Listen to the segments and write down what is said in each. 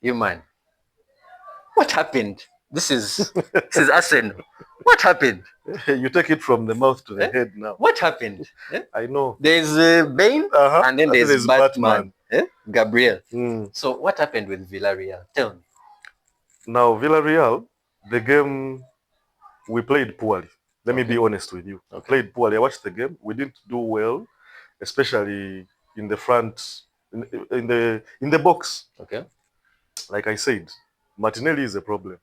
You man, what happened? This is Arsenal. What happened? You take it from the mouth to the head now. What happened? I know. There's Bane, and then there's Batman. Gabriel. So what happened with Villarreal? Tell me. Now, Villarreal, the game, we played poorly. Let me be honest with you. Okay. Played poorly. I watched the game. We didn't do well, especially in the front, in the box. Okay. Like I said, Martinelli is a problem.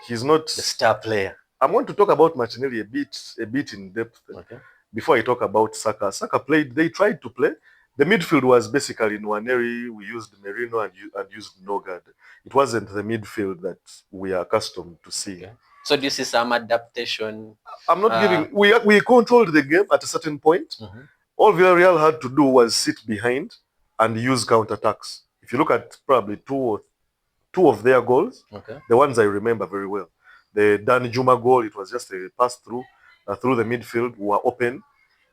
He's not the star player. I'm going to talk about Martinelli a bit in depth. Okay. Before I talk about Saka. Saka played. They tried to play. The midfield was basically Nwaneri. We used Merino and used Nogard. It wasn't the midfield that we are accustomed to seeing. Okay. So do you see some adaptation? I'm not giving. We controlled the game at a certain point. All Villarreal had to do was sit behind and use counterattacks. If you look at probably two of their goals, the ones I remember very well, the Dan Juma goal, it was just a pass through the midfield, who were open.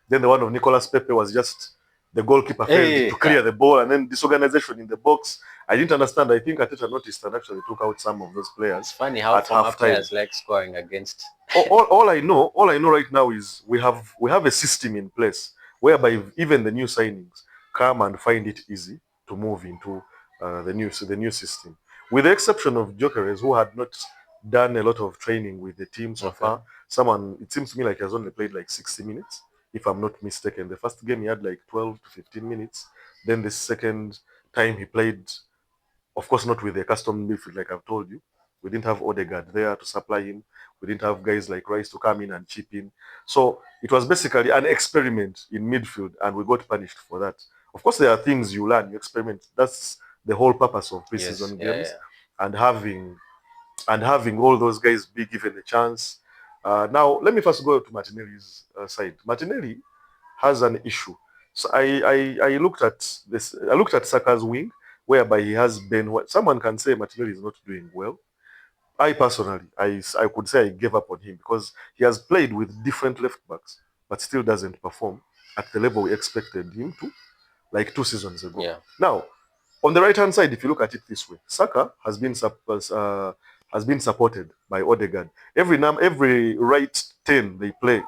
Then the one of Nicolas Pepe was just the goalkeeper failed to clear the ball, and then disorganization in the box. I didn't understand. I think Ateta noticed and actually took out some of those players. It's funny how former players like scoring against. all I know right now is we have a system in place whereby even the new signings come and find it easy to move into the new system. With the exception of Jokeres, who had not done a lot of training with the team so far. It seems to me like he has only played like 60 minutes, if I'm not mistaken. The first game he had like 12 to 15 minutes. Then the second time he played, of course, not with the custom midfield, like I've told you. We didn't have Odegaard there to supply him. We didn't have guys like Rice to come in and chip in. So it was basically an experiment in midfield, and we got punished for that. Of course, there are things you learn, you experiment. That's the whole purpose of preseason games. And having all those guys be given a chance. Now, let me first go to Martinelli's side. Martinelli has an issue. So I looked at this. I looked at Saka's wing, whereby he has been. Someone can say Martinelli is not doing well. I personally, I could say I gave up on him because he has played with different left backs, but still doesn't perform at the level we expected him to, like 2 seasons ago. Now, on the right-hand side, if you look at it this way, Saka has been supported by Odegaard. Every right 10 they play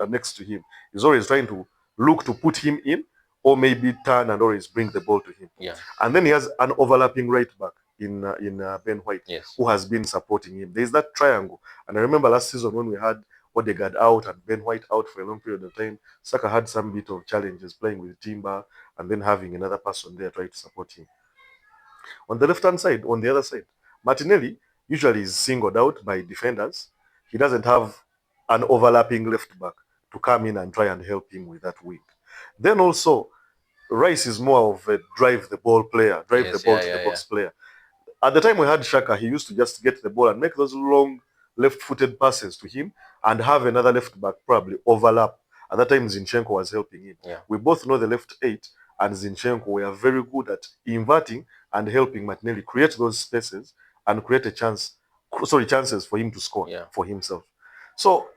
next to him is always trying to look to put him in, or maybe turn and always bring the ball to him. And then he has an overlapping right back in Ben White, who has been supporting him. There's that triangle. And I remember last season when we had Odegaard out and Ben White out for a long period of time, Saka had some bit of challenges playing with Timber and then having another person there trying to support him. On the left-hand side, on the other side, Martinelli usually is singled out by defenders. He doesn't have an overlapping left back to come in and try and help him with that wing. Then also, Rice is more of a drive the ball player, to the box player. At the time we had Shaka, he used to just get the ball and make those long left-footed passes to him and have another left back probably overlap. At that time, Zinchenko was helping him. We both know the left 8 and Zinchenko were very good at inverting and helping Martinelli create those spaces and create chances for him to score for himself. So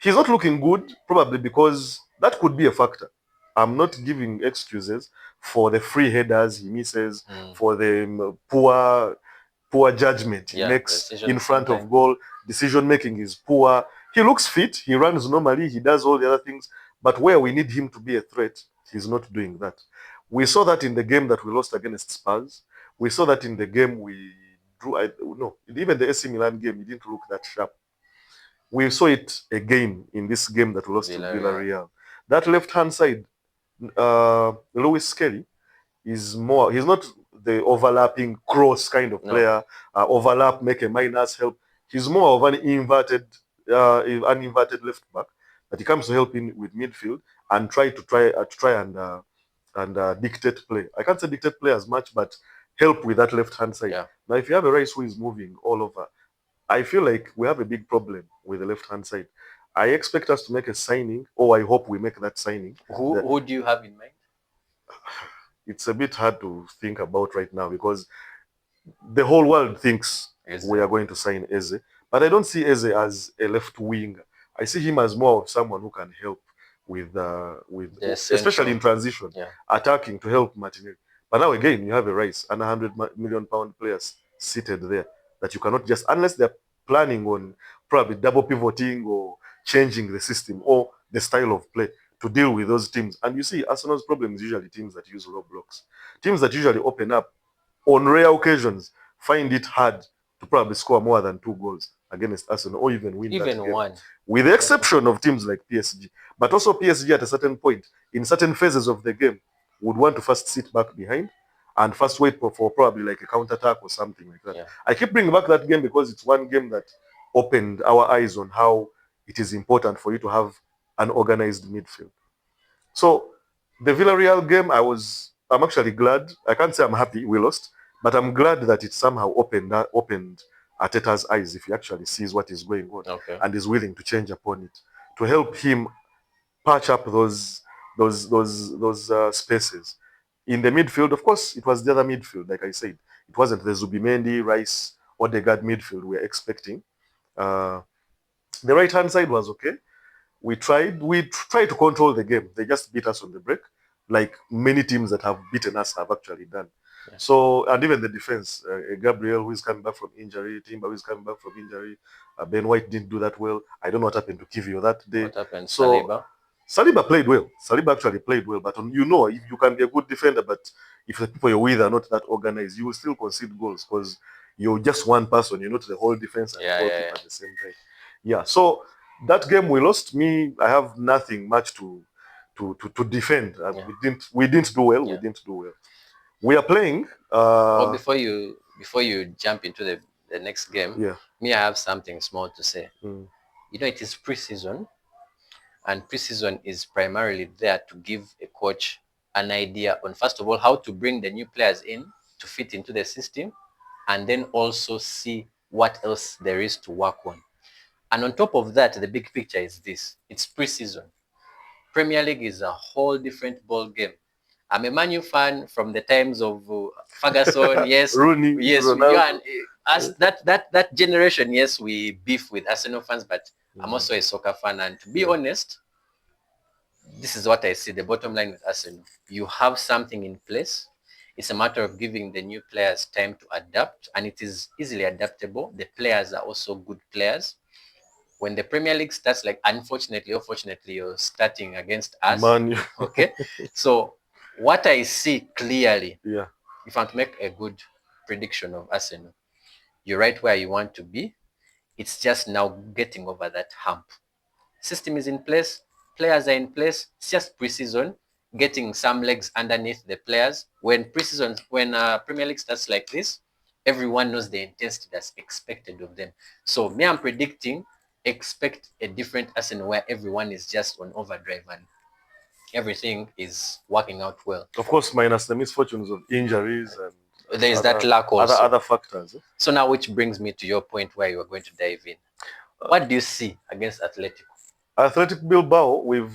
he's not looking good, probably because that could be a factor. I'm not giving excuses for the free headers he misses, for the poor judgment he makes in front of goal. Decision making is poor. He looks fit. He runs normally. He does all the other things. But where we need him to be a threat, he's not doing that. We saw that in the game that we lost against Spurs. We saw that in the game we drew. Even the AC Milan game, he didn't look that sharp. We saw it again in this game that we lost to Villarreal. That left-hand side, Lewis Kelly, is more. He's not the overlapping cross kind of player. Overlap, make a minus, help. He's more of an inverted left back that he comes to help in with midfield and try and dictate play. I can't say dictate play as much, but help with that left-hand side. Now, if you have a Rice who is moving all over, I feel like we have a big problem with the left-hand side. I expect us to make a signing, or I hope we make that signing. Who do you have in mind? It's a bit hard to think about right now because the whole world thinks we are going to sign Eze. But I don't see Eze as a left winger. I see him as more of someone who can help with especially in transition, attacking to help Martinelli. But now again, you have a Rice and £100 million players seated there that you cannot just, unless they're planning on probably double pivoting or changing the system or the style of play to deal with those teams. And you see, Arsenal's problem is usually teams that use low blocks. Teams that usually open up on rare occasions find it hard to probably score more than 2 goals against Arsenal or even win that game. One. With the exception of teams like PSG. But also PSG at a certain point, in certain phases of the game, would want to first sit back behind and first wait for probably like a counter-attack or something like that. Yeah. I keep bringing back that game because it's one game that opened our eyes on how it is important for you to have an organized midfield. So the Villarreal game, I'm actually glad. I can't say I'm happy we lost, but I'm glad that it somehow opened Arteta's eyes if he actually sees what is going on and is willing to change upon it to help him patch up those spaces in the midfield. Of course, it was the other midfield, like I said. It wasn't the Zubimendi, Rice, Odegaard midfield we were expecting. The right-hand side was okay. We tried to control the game. They just beat us on the break, like many teams that have beaten us have actually done. Yeah. So, and even the defense, Gabriel, who is coming back from injury, Timber, who is coming back from injury, Ben White didn't do that well. I don't know what happened to Kivio that day. What happened? So, Saliba played well. Saliba actually played well, but if you can be a good defender, but if the people you're with are not that organized, you will still concede goals because you're just one person. You're not the whole defense and goalkeeper at the same time. Yeah. So that game we lost. I have nothing much to defend. We didn't do well. We didn't do well. We are playing. Before you jump into the next game, I have something small to say. It is preseason. And preseason is primarily there to give a coach an idea on, first of all, how to bring the new players in to fit into the system, and then also see what else there is to work on. And on top of that, the big picture is this. It's preseason. Premier League is a whole different ball game. I'm a Man U fan from the times of Ferguson. Yes, Rooney, yes, Ronaldo. As that generation. Yes, we beef with Arsenal fans, but I'm also a soccer fan. And to be honest, this is what I see. The bottom line with Arsenal: you have something in place. It's a matter of giving the new players time to adapt, and it is easily adaptable. The players are also good players. When the Premier League starts, like unfortunately or fortunately, you're starting against us. Man. Okay. So what I see clearly, if I want to make a good prediction of Arsenal, you're right where you want to be. It's just now getting over that hump. System is in place, players are in place. It's just preseason, getting some legs underneath the players. When Premier League starts like this, everyone knows the intensity that's expected of them. So me, I'm predicting, expect a different Arsenal where everyone is just on overdrive and everything is working out well. Of course, minus the misfortunes of injuries and there is that lack also. Other factors. So now, which brings me to your point where you are going to dive in. What do you see against Athletic? Athletic Bilbao, with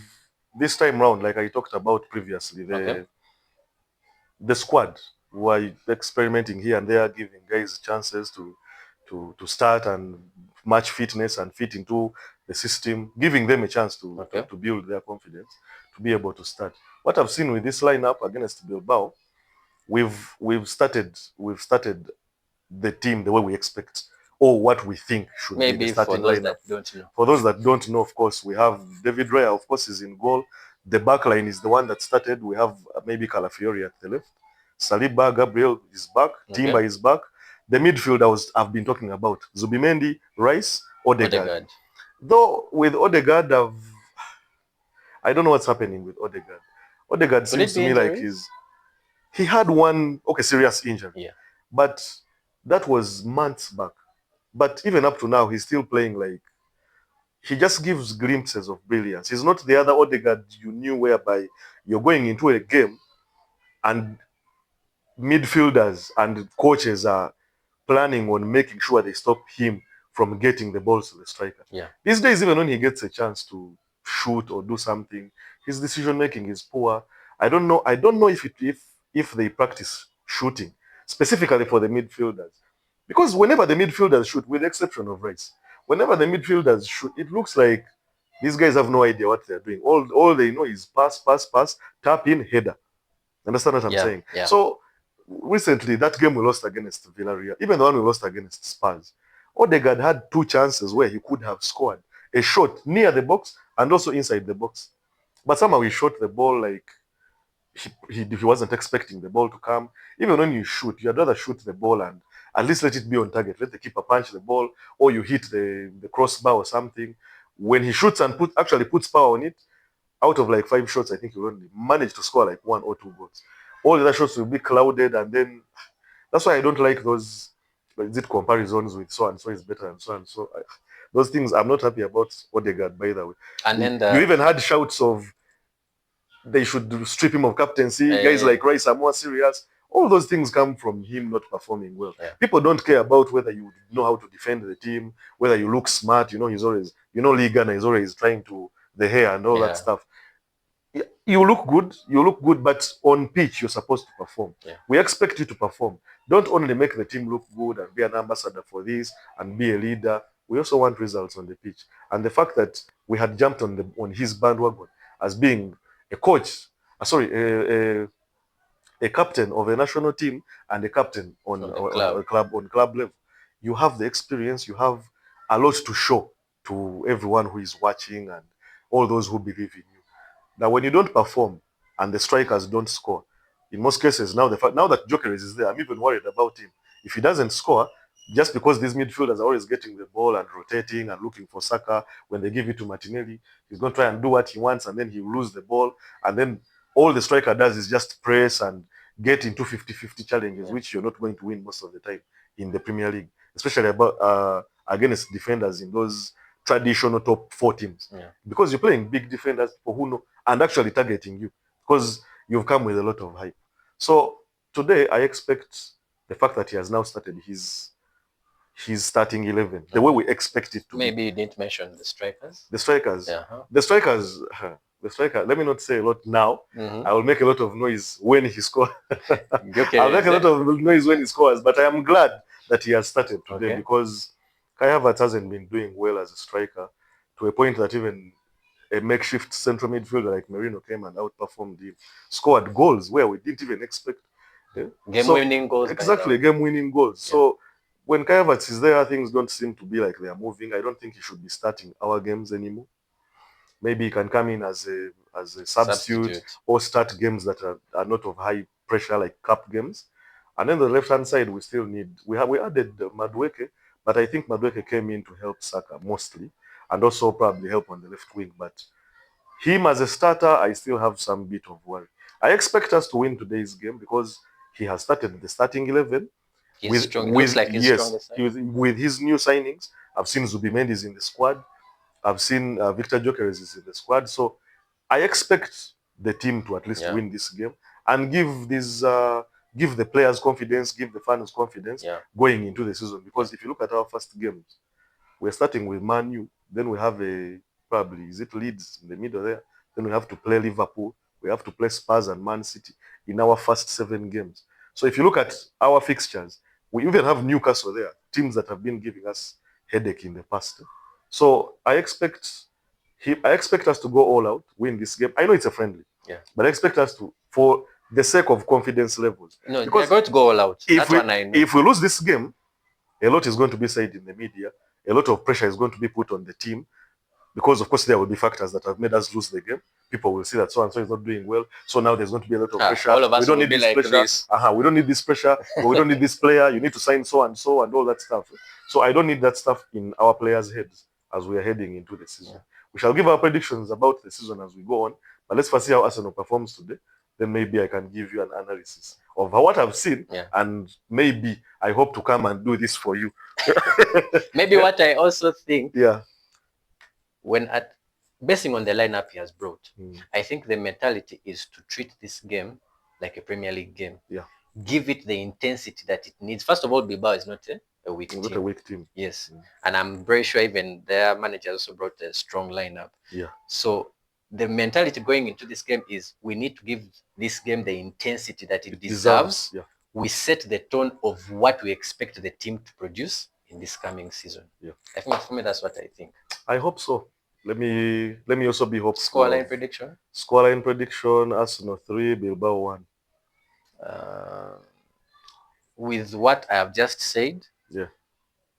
this time round, like I talked about previously, the squad were experimenting here and there, giving guys chances to start and match fitness and fit into the system, giving them a chance to build their confidence, to be able to start. What I've seen with this lineup against Bilbao, we've started the team the way we expect, or what we think should be the starting lineup. For those that don't know, of course, we have David Raya, of course, is in goal. The back line is the one that started. We have maybe Calafiori at the left. Saliba, Gabriel is back. Timber is back. The midfield I've been talking about: Zubimendi, Rice, Odegaard. Though with Odegaard, I don't know what's happening with Odegaard. Odegaard seems to me like he had one serious injury, but that was months back. But even up to now, he's still playing like he just gives glimpses of brilliance. He's not the other Odegaard you knew, whereby you're going into a game and midfielders and coaches are planning on making sure they stop him from getting the balls to the striker. These days, even when he gets a chance to shoot or do something, his decision making is poor. I don't know if they practice shooting specifically for the midfielders, because whenever the midfielders shoot, with the exception of Rice, whenever the midfielders shoot, it looks like these guys have no idea what they're doing. All they know is pass, tap in, header. Understand what I'm saying? Yeah. So recently, that game we lost against Villarreal, even the one we lost against Spurs, Odegaard had 2 chances where he could have scored. A shot near the box and also inside the box. But somehow he shot the ball like he wasn't expecting the ball to come. Even when you shoot, you'd rather shoot the ball and at least let it be on target. Let the keeper punch the ball, or you hit the crossbar or something. When he shoots and actually puts power on it, out of like 5 shots, I think he only managed to score like 1 or 2 goals. All the other shots will be clouded, and then that's why I don't like those comparisons with so and so is better and so and so. Those things I'm not happy about Odegaard, by the way. And then you even had shouts of they should strip him of captaincy. Guys like Rice are more serious. All those things come from him not performing well. People don't care about whether you know how to defend the team, whether you look smart. He's always, Lee Gunner is always trying to the hair and all that stuff. You look good, but on pitch, you're supposed to perform. We expect you to perform. Don't only make the team look good and be an ambassador for this and be a leader. We also want results on the pitch. And the fact that we had jumped on his bandwagon as being a coach, a captain of a national team and a captain on a club level. You have the experience, you have a lot to show to everyone who is watching and all those who believe in you. Now, when you don't perform and the strikers don't score, in most cases, now that Jokeres is there, I'm even worried about him. If he doesn't score, just because these midfielders are always getting the ball and rotating and looking for Saka, when they give it to Martinelli, he's going to try and do what he wants, and then he'll lose the ball. And then all the striker does is just press and get into 50-50 challenges, which you're not going to win most of the time in the Premier League, especially against defenders in those traditional top 4 teams. Because you're playing big defenders, people who know and actually targeting you, because you've come with a lot of hype. So today, I expect the fact that he has now started his starting 11 the way we expect it to. Maybe you didn't mention the strikers. The strikers. The striker. Let me not say a lot now. I will make a lot of noise when he scores. I'll make a lot of noise when he scores. But I am glad that he has started today because Kai Havertz hasn't been doing well as a striker, to a point that even a makeshift central midfielder like Merino came and outperformed him, scored goals where we didn't even expect. Game-winning goals. Exactly, game-winning goals. So when Kai Havertz is there, things don't seem to be like they are moving. I don't think he should be starting our games anymore. Maybe he can come in as a substitute or start games that are not of high pressure, like cup games. And then the left-hand side, we still need... We added Madueke, but I think Madueke came in to help Saka mostly, and also probably help on the left wing. But him as a starter, I still have some bit of worry. I expect us to win today's game because he has started the starting 11. Looks like he's strongest side. With his new signings. I've seen Zubimendi is in the squad. I've seen Victor Gyökeres is in the squad. So I expect the team to at least win this game and give the players confidence, give the fans confidence going into the season. Because if you look at our first games, we're starting with Man U. Then we have probably, is it Leeds in the middle there? Then we have to play Liverpool. We have to play Spurs and Man City in our first 7 games. So if you look at our fixtures, we even have Newcastle there, teams that have been giving us headache in the past. So I expect us to go all out, win this game. I know it's a friendly, but I expect us to, for the sake of confidence levels. No, because they're going to go all out. If we lose this game, a lot is going to be said in the media. A lot of pressure is going to be put on the team because, of course, there will be factors that have made us lose the game. People will see that so and so is not doing well. So now there's going to be a lot of pressure. All of us we don't need this like pressure. We don't need this pressure. We don't need this player. You need to sign so and all that stuff. So I don't need that stuff in our players' heads as we are heading into the season. We shall give our predictions about the season as we go on. But let's first see how Arsenal performs today. Then maybe I can give you an analysis of what I've seen. And maybe I hope to come and do this for you. Maybe what I also think, when basing on the lineup he has brought, I think the mentality is to treat this game like a Premier League game. Give it the intensity that it needs. First of all, Bilbao is not a weak team. Not a weak team. Yes. And I'm very sure even their manager also brought a strong lineup. So the mentality going into this game is we need to give this game the intensity that it deserves. We set the tone of what we expect the team to produce in this coming season. I think for me, that's what I think. I hope so. Let me also be hopeful. Scoreline prediction? Scoreline prediction, Arsenal 3, Bilbao 1. with what I have just said,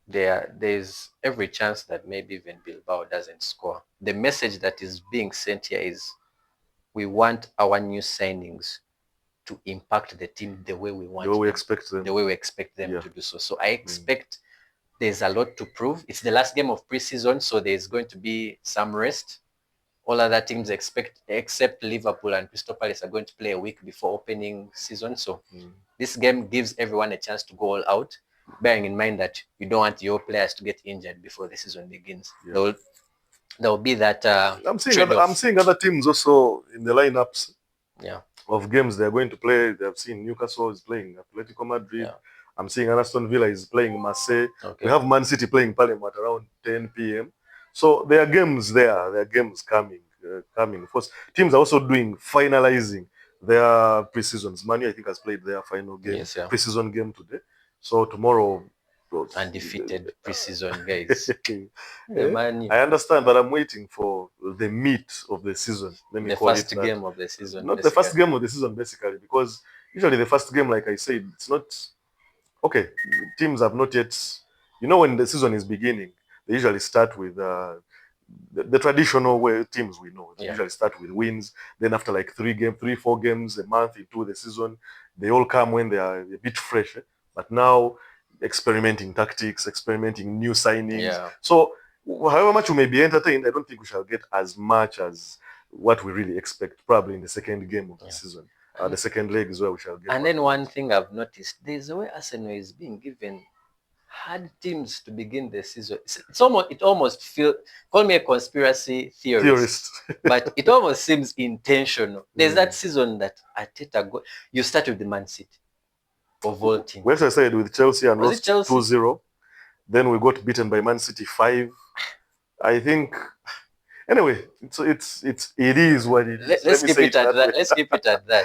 there's every chance that maybe even Bilbao doesn't score. The message that is being sent here is we want our new signings to impact the team the way we want the way we them, expect them, the way we expect them to do so. So I expect there's a lot to prove. It's the last game of preseason, so there's going to be some rest. All other teams except Liverpool and Crystal Palace are going to play a week before opening season. So this game gives everyone a chance to go all out, bearing in mind that you don't want your players to get injured before the season begins. There will be that I'm seeing other teams also in the lineups of games they're going to play. They've seen Newcastle is playing Atletico Madrid. I'm seeing Aston Villa is playing Marseille. We have Man City playing Parliament around 10 p.m. So there are games there. There are games coming. Of course, teams are also finalizing their preseasons. Manu, I think, has played their final game, preseason game today. So tomorrow, undefeated preseason guys. I understand, but I'm waiting for the meat of the season. Let me the call first it that. game of the season. Not basically. The first game of the season, basically, because usually the first game, like I said, it's not okay. Teams have not yet, when the season is beginning, they usually start with the traditional way teams we know. They usually start with wins. Then after like 4 games a month into the season, they all come when they are a bit fresh. But now experimenting tactics, experimenting new signings. So however much we may be entertained, I don't think we shall get as much as what we really expect probably in the second game of the season. The second leg is where we shall get. And then one thing I've noticed, there's a way Arsenal is being given hard teams to begin the season. It almost feels, call me a conspiracy theorist. But it almost seems intentional. There's that season that Arteta you start with the Man City of all teams. We actually started with Chelsea and lost 2-0. Then we got beaten by Man City 5. I think. Anyway, it is what it is. Let's keep it at that. Let's keep it at that.